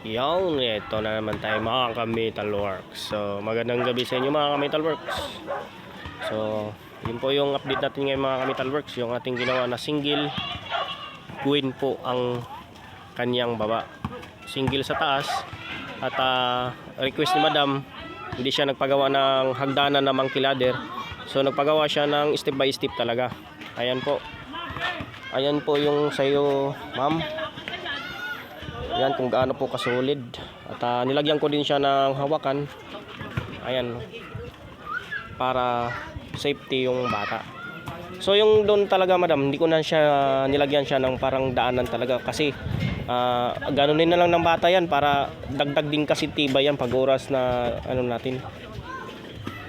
Yung, ito na naman tayo mga ka-Metalworks. So, magandang gabi sa inyo mga ka-Metalworks. So, yun po yung update natin ngayon mga ka-Metalworks. Yung ating ginawa na single queen po ang kanyang baba. Single sa taas. At request ni madam, hindi siya nagpagawa ng hagdanan na monkey ladder. So, nagpagawa siya ng step by step talaga. Ayan po. Ayan po yung sayo, ma'am. Yan kung gaano po kasolid. At nilagyan ko din siya ng hawakan. Ayan. Para safety yung bata. So yung doon talaga madam, hindi ko na siya nilagyan siya ng parang daanan talaga. Kasi ganunin na lang ng bata yan para dagdag din kasi tibay yan pag oras na ano natin.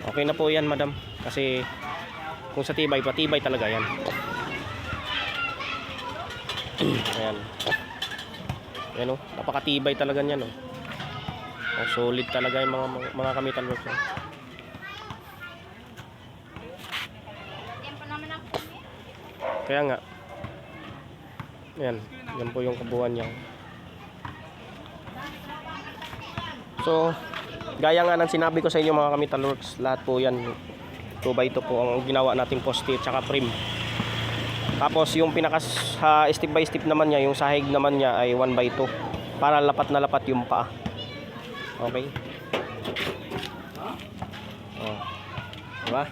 Okay na po yan madam. Kasi kung sa tibay, patibay talaga yan. Ayan. Ayan o, napakatibay talaga niyan o. Oh, solid talaga yung mga ka-Metalworks. Kaya nga. Ayan, yan po yung kabuuan niya. So, gaya nga ng sinabi ko sa inyo mga ka-Metalworks, lahat po yan 2x2 po ang ginawa nating poste at saka frame. Tapos yung pinaka step by step naman niya, yung sahig naman niya ay 1x2 para lapat na lapat yung paa. Okay. Oh. Diba?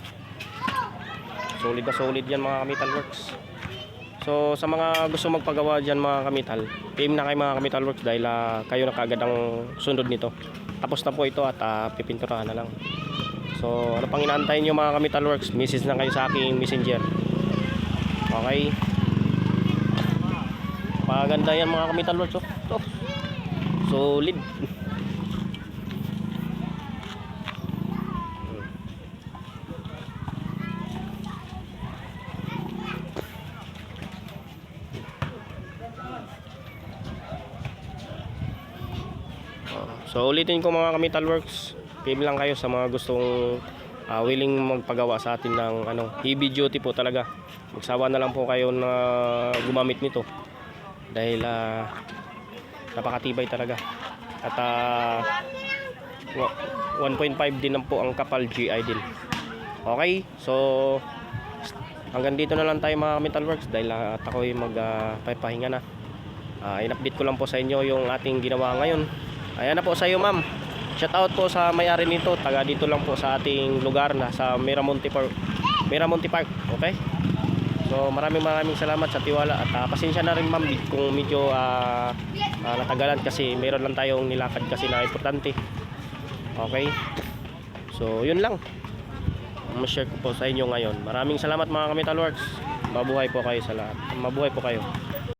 Solid na solid yan mga ka-Metalworks. So sa mga gusto magpagawa dyan mga ka-Metal, PM na kayo mga ka-Metalworks dahil kayo na kaagad ang sunod nito. Tapos na po ito at pipinturahan na lang. So ano pang inaantay nyo mga ka-Metalworks, message na kayo sa aking messenger. Okay. Paganda yan mga ka-Metalworks. Oh. Solid. So ulitin ko mga ka-Metalworks, PM lang kayo sa mga gustong willing magpagawa sa atin ng heavy duty po talaga. Magsawa na lang po kayo na gumamit nito dahil napakatibay talaga. At 1.5 din po ang kapal, GI din. Okay, so hanggang dito na lang tayo mga Metalworks dahil at ako'y magpapahinga na. In-update ko lang po sa inyo yung ating ginawa ngayon. Ayan na po sa iyo ma'am. Shout out po sa may-ari nito, taga dito lang po sa ating lugar na sa Miramonte Park. Okay? So maraming salamat sa tiwala at pasensya na rin ma'am kung medyo natagalan kasi meron lang tayong nilakad kasi na importante. Okay? So yun lang. Ma-share ko po sa inyo ngayon. Maraming salamat mga ka-Metalworks. Mabuhay po kayo sa lahat. Mabuhay po kayo.